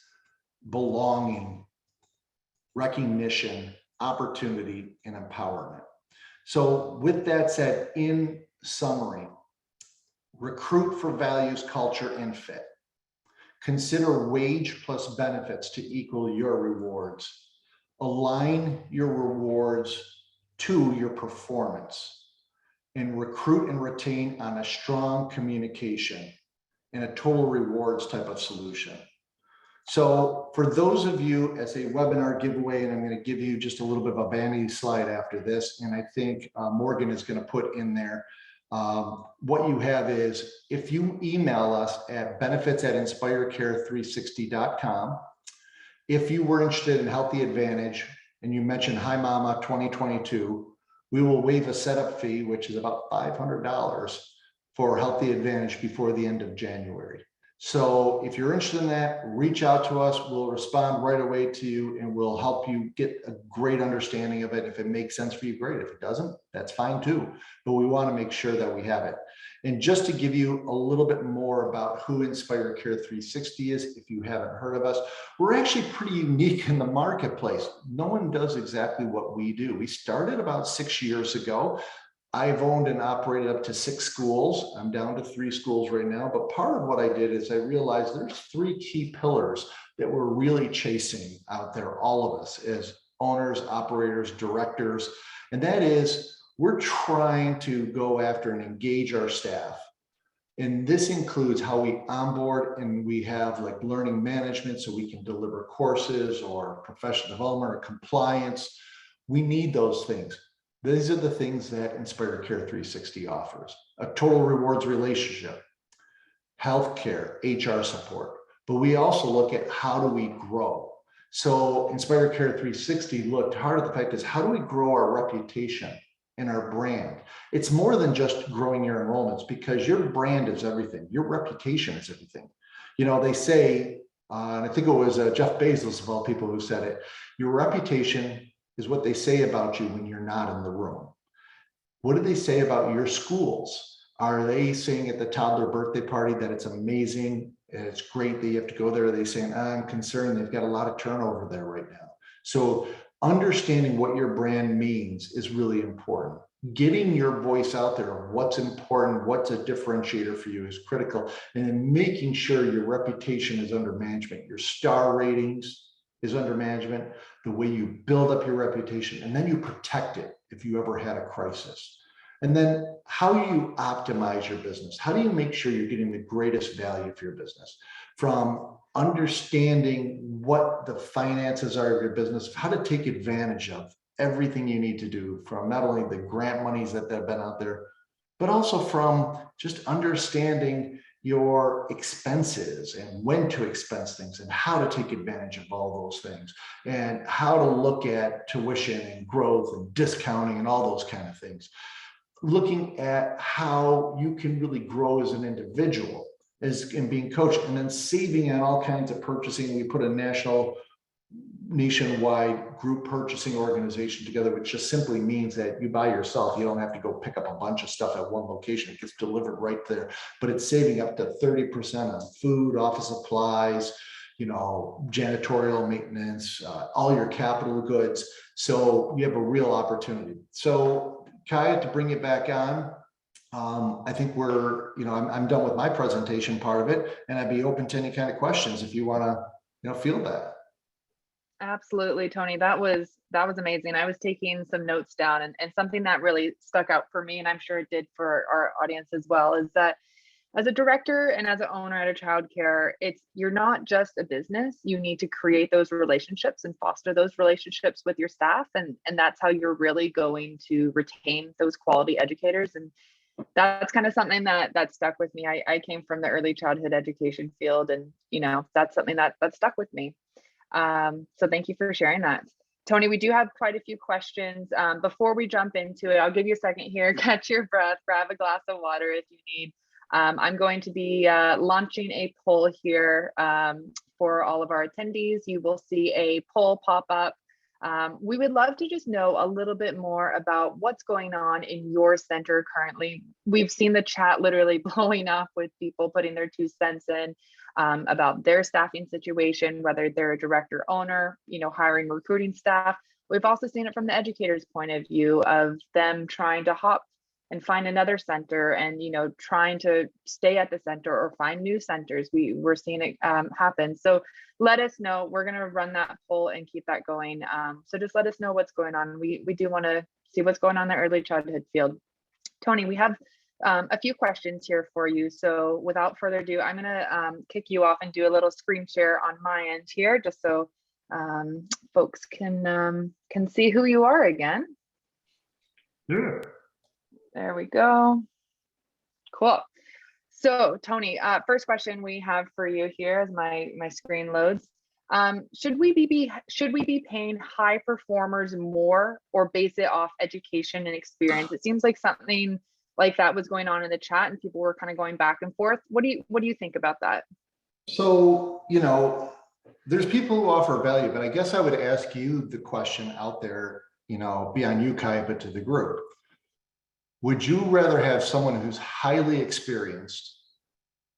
belonging, recognition, opportunity, and empowerment. So with that said, in summary, recruit for values, culture, and fit. Consider wage plus benefits to equal your rewards. Align your rewards to your performance, and recruit and retain on a strong communication and a total rewards type of solution. So for those of you, as a webinar giveaway, and I'm going to give you just a little bit of a vanity slide after this, and I think Morgan is going to put in there, what you have is, if you email us at benefits@inspirecare360.com, if you were interested in Healthy Advantage and you mentioned Hi Mama 2022, we will waive a setup fee, which is about $500 for Healthy Advantage before the end of January. So if you're interested in that, reach out to us. We'll respond right away to you, and we'll help you get a great understanding of it. If it makes sense for you, great. If it doesn't, that's fine too. But we want to make sure that we have it. And just to give you a little bit more about who Inspire Care 360 is, if you haven't heard of us, we're actually pretty unique in the marketplace. No one does exactly what we do. We started about 6 years ago. I've owned and operated up to 6 schools. I'm down to 3 schools right now. But part of what I did is I realized there's 3 key pillars that we're really chasing out there, all of us as owners, operators, directors. And that is, we're trying to go after and engage our staff. And this includes how we onboard, and we have like learning management so we can deliver courses or professional development or compliance. We need those things. These are the things that Inspire Care 360 offers: a total rewards relationship, healthcare, HR support. But we also look at how do we grow. So Inspire Care 360 looked hard at the fact is, how do we grow our reputation and our brand? It's more than just growing your enrollments, because your brand is everything. Your reputation is everything. You know, they say, and I think it was Jeff Bezos of all people who said it, your reputation is what they say about you when you're not in the room. What do they say about your schools? Are they saying at the toddler birthday party that it's amazing and it's great that you have to go there? Are they saying, I'm concerned they've got a lot of turnover there right now? So understanding what your brand means is really important. Getting your voice out there of what's important, what's a differentiator for you is critical. And then making sure your reputation is under management, your star ratings is under management, the way you build up your reputation, and then you protect it if you ever had a crisis. And then how do you optimize your business? How do you make sure you're getting the greatest value for your business? From understanding what the finances are of your business, how to take advantage of everything you need to do, from not only the grant monies that have been out there, but also from just understanding your expenses and when to expense things and how to take advantage of all those things, and how to look at tuition and growth and discounting and all those kind of things. Looking at how you can really grow as an individual as in being coached, and then saving on all kinds of purchasing. We put a nationwide group purchasing organization together, which just simply means that you buy yourself. You don't have to go pick up a bunch of stuff at one location. It gets delivered right there, but it's saving up to 30% on food, office supplies, you know, janitorial maintenance, all your capital goods. So you have a real opportunity. So Kaya, to bring it back on, I think we're, you know, I'm done with my presentation part of it, and I'd be open to any kind of questions if you want to, you know, field that. Absolutely, Tony. That was amazing. I was taking some notes down, and something that really stuck out for me, and I'm sure it did for our audience as well, is that as a director and as an owner at a childcare, you're not just a business. You need to create those relationships and foster those relationships with your staff, and that's how you're really going to retain those quality educators. And that's kind of something that stuck with me. I came from the early childhood education field, and you know, that's something that stuck with me. So thank you for sharing that. Tony, we do have quite a few questions. Before we jump into it, I'll give you a second here, catch your breath, grab a glass of water if you need. I'm going to be launching a poll here for all of our attendees. You will see a poll pop up We would love to just know a little bit more about what's going on in your center currently. We've seen the chat literally blowing up with people putting their 2 cents in about their staffing situation, whether they're a director owner, hiring recruiting staff. We've also seen it from the educator's point of view of them trying to hop and find another center and trying to stay at the center or find new centers. We're seeing it happen. So let us know. We're going to run that poll and keep that going. So just let us know what's going on. We do want to see what's going on in the early childhood field. Tony, we have a few questions here for you. So without further ado, I'm going to kick you off and do a little screen share on my end here, just so folks can see who you are again. Yeah. There we go. Cool. So Tony, first question we have for you here as my screen loads. Should we be paying high performers more or base it off education and experience? It seems like something like that was going on in the chat and people were kind of going back and forth. What do you think about that? So, there's people who offer value, but I guess I would ask you the question out there, beyond you, Kai, but to the group. Would you rather have someone who's highly experienced,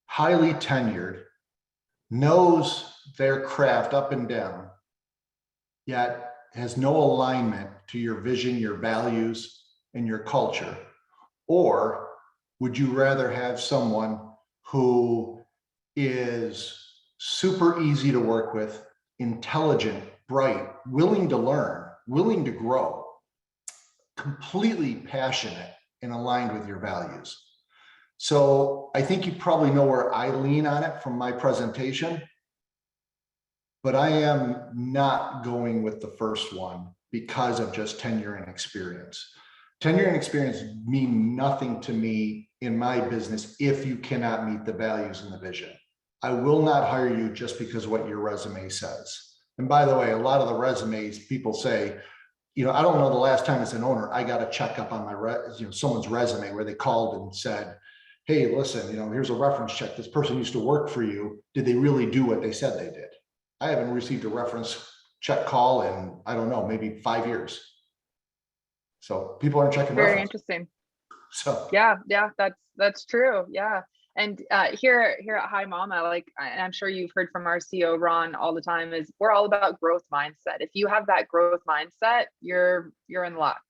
highly tenured, knows their craft up and down, yet has no alignment to your vision, your values, and your culture? Or would you rather have someone who is super easy to work with, intelligent, bright, willing to learn, willing to grow, completely passionate and aligned with your values? So I think you probably know where I lean on it from my presentation, but I am not going with the first one because of just tenure and experience. Tenure and experience mean nothing to me in my business if you cannot meet the values and the vision. I will not hire you just because of what your resume says. And by the way, a lot of the resumes people say, I don't know the last time as an owner, I got a checkup on my someone's resume where they called and said, hey, listen, here's a reference check. This person used to work for you. Did they really do what they said they did? I haven't received a reference check call in, I don't know, maybe 5 years. So people aren't checking Very references. interesting. So yeah, that's true. Yeah. And here at Hi Mama, and I'm sure you've heard from our CEO Ron all the time, is we're all about growth mindset. If you have that growth mindset, you're in luck.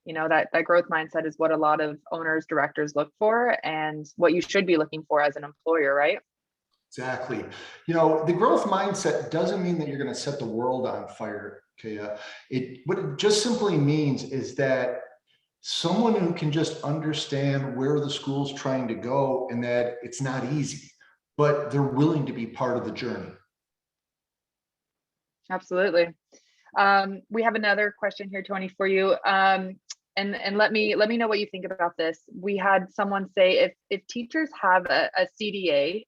That growth mindset is what a lot of owners, directors look for, and what you should be looking for as an employer, right? Exactly. The growth mindset doesn't mean that you're going to set the world on fire, Kaya. What it just simply means is that someone who can just understand where the school's trying to go and that it's not easy, but they're willing to be part of the journey. Absolutely. We have another question here, Tony, for you. And let me know what you think about this. We had someone say if teachers have a CDA,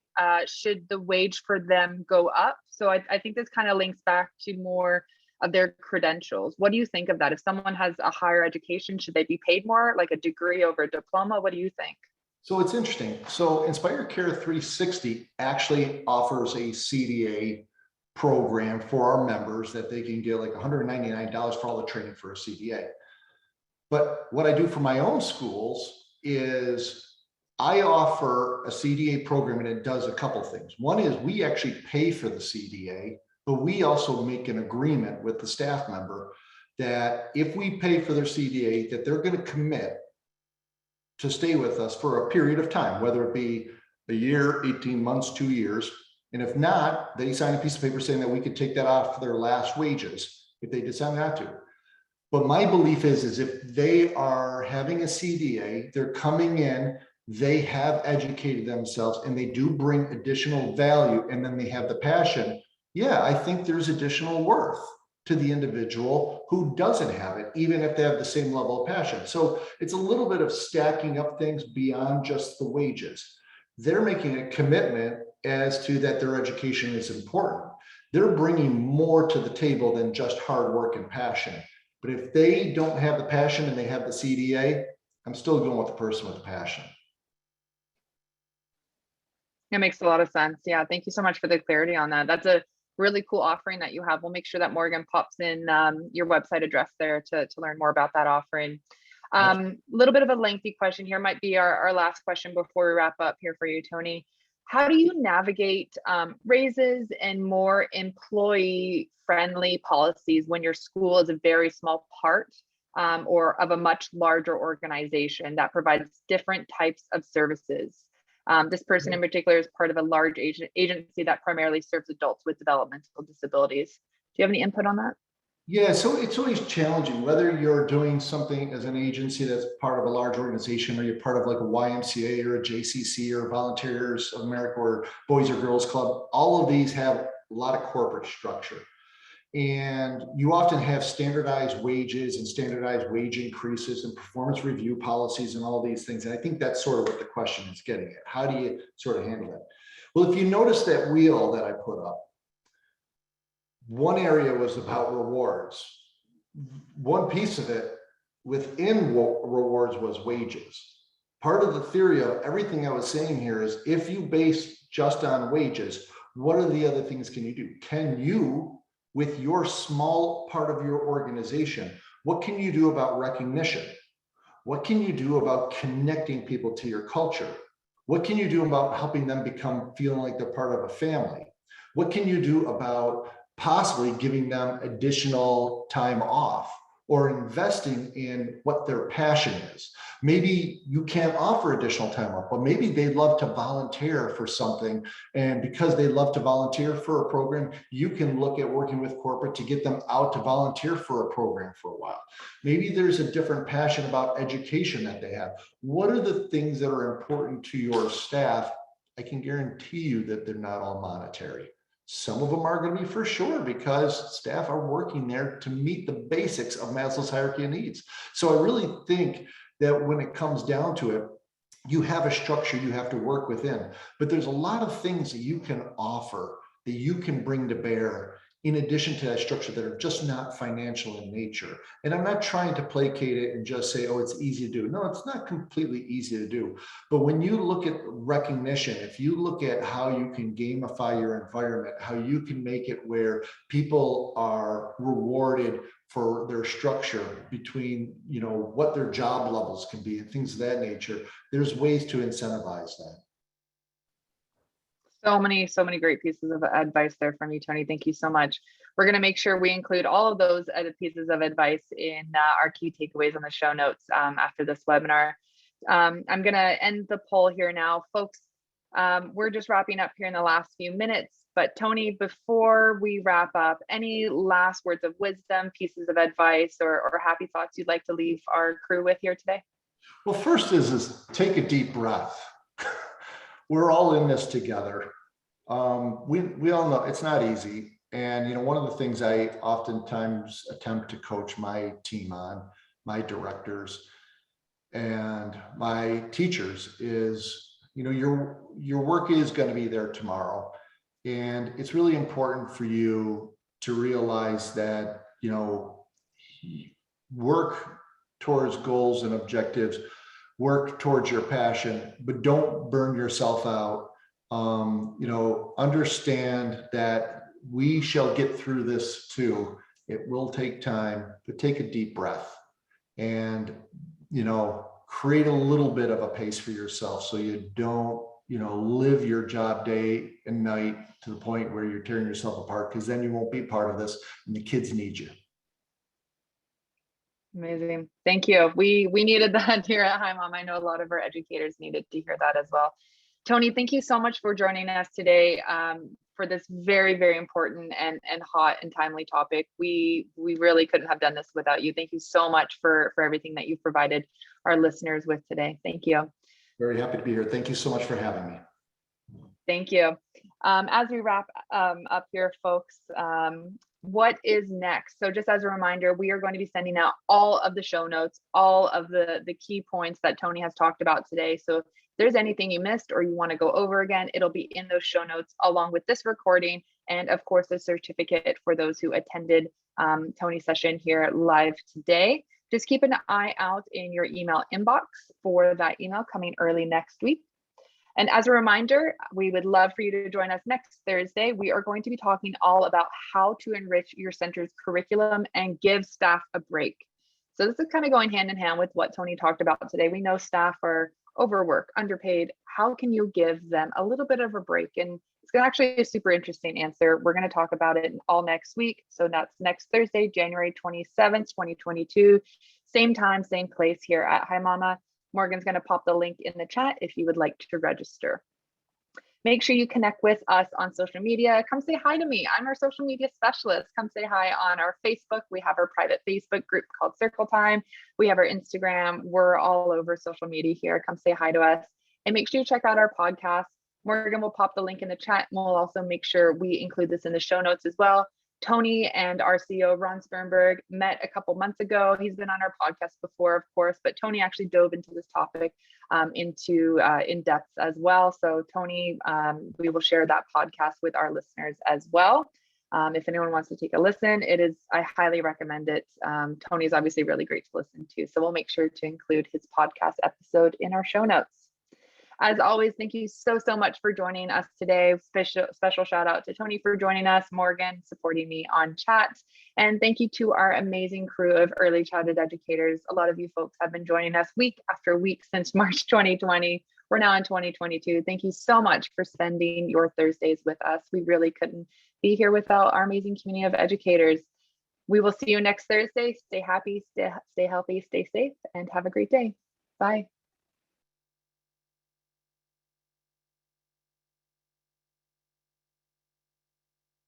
should the wage for them go up? So I think this kind of links back to more of their credentials. What do you think of that? If someone has a higher education, should they be paid more, like a degree over a diploma? What do you think? So it's interesting. So Inspire Care 360 actually offers a CDA program for our members that they can get like $199 for all the training for a CDA. But what I do for my own schools is I offer a CDA program, and it does a couple things. One is we actually pay for the CDA, but we also make an agreement with the staff member that if we pay for their CDA, that they're going to commit to stay with us for a period of time, whether it be a year, 18 months, 2 years. And if not, they sign a piece of paper saying that we could take that off their last wages if they decide not to. But my belief is if they are having a CDA, they're coming in, they have educated themselves, and they do bring additional value, and then they have the passion. Yeah, I think there's additional worth to the individual who doesn't have it, even if they have the same level of passion. So it's a little bit of stacking up things beyond just the wages. They're making a commitment as to that their education is important. They're bringing more to the table than just hard work and passion. But if they don't have the passion and they have the CDA, I'm still going with the person with the passion. It makes a lot of sense. Yeah, thank you so much for the clarity on that. That's really cool offering that you have. We'll make sure that Morgan pops in your website address there to learn more about that offering. Little bit of a lengthy question here, might be our last question before we wrap up here for you, Tony. How do you navigate raises and more employee friendly policies when your school is a very small part or of a much larger organization that provides different types of services? This person in particular is part of a large agency that primarily serves adults with developmental disabilities. Do you have any input on that? Yeah, so it's always challenging whether you're doing something as an agency that's part of a large organization, or you're part of like a YMCA or a JCC or Volunteers of America or Boys or Girls Club. All of these have a lot of corporate structure. And you often have standardized wages and standardized wage increases and performance review policies and all these things. And I think that's sort of what the question is getting at. How do you sort of handle that? Well, if you notice that wheel that I put up, one area was about rewards. One piece of it within rewards was wages. Part of the theory of everything I was saying here is if you base just on wages, what are the other things can you do? Can you, with your small part of your organization, what can you do about recognition? What can you do about connecting people to your culture? What can you do about helping them become feeling like they're part of a family? What can you do about possibly giving them additional time off or investing in what their passion is? Maybe you can't offer additional time off, but maybe they'd love to volunteer for something. And because they love to volunteer for a program, you can look at working with corporate to get them out to volunteer for a program for a while. Maybe there's a different passion about education that they have. What are the things that are important to your staff? I can guarantee you that they're not all monetary. Some of them are going to be for sure because staff are working there to meet the basics of Maslow's hierarchy of needs. So I really think that when it comes down to it, you have a structure you have to work within, but there's a lot of things that you can offer, that you can bring to bear in addition to that structure that are just not financial in nature. And I'm not trying to placate it and just say, oh, it's easy to do. No, it's not completely easy to do. But when you look at recognition, if you look at how you can gamify your environment, how you can make it where people are rewarded for their structure between, you know, what their job levels can be and things of that nature, there's ways to incentivize that. So many great pieces of advice there from you, Tony. Thank you so much. We're going to make sure we include all of those other pieces of advice in our key takeaways on the show notes after this webinar. I'm going to end the poll here now, folks. We're just wrapping up here in the last few minutes, but Tony, before we wrap up, any last words of wisdom, pieces of advice, or happy thoughts you'd like to leave our crew with here today? Well, first is take a deep breath. We're all in this together. We all know it's not easy. And, you know, one of the things I oftentimes attempt to coach my team on, my directors and my teachers is, you know, your work is going to be there tomorrow. And it's really important for you to realize that, you know, work towards goals and objectives, work towards your passion, but don't burn yourself out. You know, understand that we shall get through this too. It will take time, but take a deep breath and, you know, create a little bit of a pace for yourself so you don't, you know, live your job day and night to the point where you're tearing yourself apart, because then you won't be part of this and the kids need you. Amazing. Thank you. We needed that here at Hi Mom. I know a lot of our educators needed to hear that as well. Tony, thank you so much for joining us today for this very, very important and hot and timely topic. We really couldn't have done this without you. Thank you so much for everything that you've provided our listeners with today. Thank you. Very happy to be here. Thank you so much for having me. Thank you. As we wrap up here, folks, what is next? So just as a reminder, we are going to be sending out all of the show notes, all of the key points that Tony has talked about today. So if there's anything you missed or you want to go over again, it'll be in those show notes along with this recording. And of course, the certificate for those who attended Tony's session here live today. Just keep an eye out in your email inbox for that email coming early next week. And as a reminder, we would love for you to join us next Thursday. We are going to be talking all about how to enrich your center's curriculum and give staff a break. So this is kind of going hand in hand with what Tony talked about today. We know staff are overworked, underpaid. How can you give them a little bit of a break? And it's actually a super interesting answer. We're going to talk about it all next week. So that's next Thursday, January 27th, 2022. Same time, same place here at Hi Mama. Morgan's going to pop the link in the chat if you would like to register. Make sure you connect with us on social media. Come say hi to me. I'm our social media specialist. Come say hi on our Facebook. We have our private Facebook group called Circle Time. We have our Instagram. We're all over social media here. Come say hi to us. And make sure you check out our podcast. Morgan will pop the link in the chat. And we'll also make sure we include this in the show notes as well. Tony and our CEO, Ron Sternberg, met a couple months ago. He's been on our podcast before, of course, but Tony actually dove into this topic in depth as well. So Tony, we will share that podcast with our listeners as well. If anyone wants to take a listen, I highly recommend it. Tony's obviously really great to listen to. So we'll make sure to include his podcast episode in our show notes. As always, thank you so much for joining us today. Special shout out to Tony for joining us, Morgan supporting me on chat, and thank you to our amazing crew of early childhood educators. A lot of you folks have been joining us week after week since March 2020. We're now in 2022. Thank you so much for spending your Thursdays with us. We really couldn't be here without our amazing community of educators. We will see you next Thursday. Stay happy, stay healthy, stay safe, and have a great day. Bye.